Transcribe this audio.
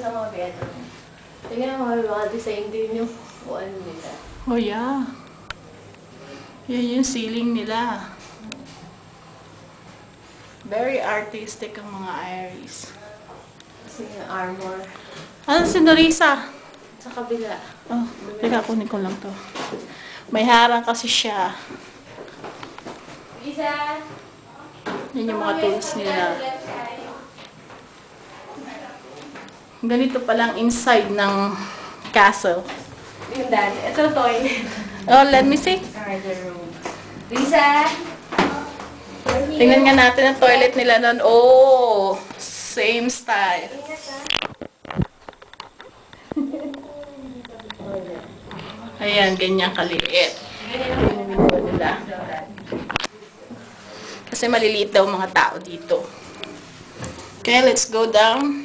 sa mga bedroom. Tingnan mo, mga design din yung ano nila. Oh, yeah. Yan yung ceiling nila. Very artistic ang mga Iris. Kasi yung armor. Ano si Norisa? Sa kabila. Oh, teka, kunin ko lang to. May harang kasi siya. Isa! Yan yung mga tools nila. Ganito palang inside ng castle. Yung dad. Ito toilet. Oh, let me see. Alright, the room. Lisa! Tingnan nga natin ang toilet nila nun. Oh, same style. Ayan, ganyan kaliit. Pinaminiwan nila. Kasi maliliit daw mga tao dito. Okay, let's go down.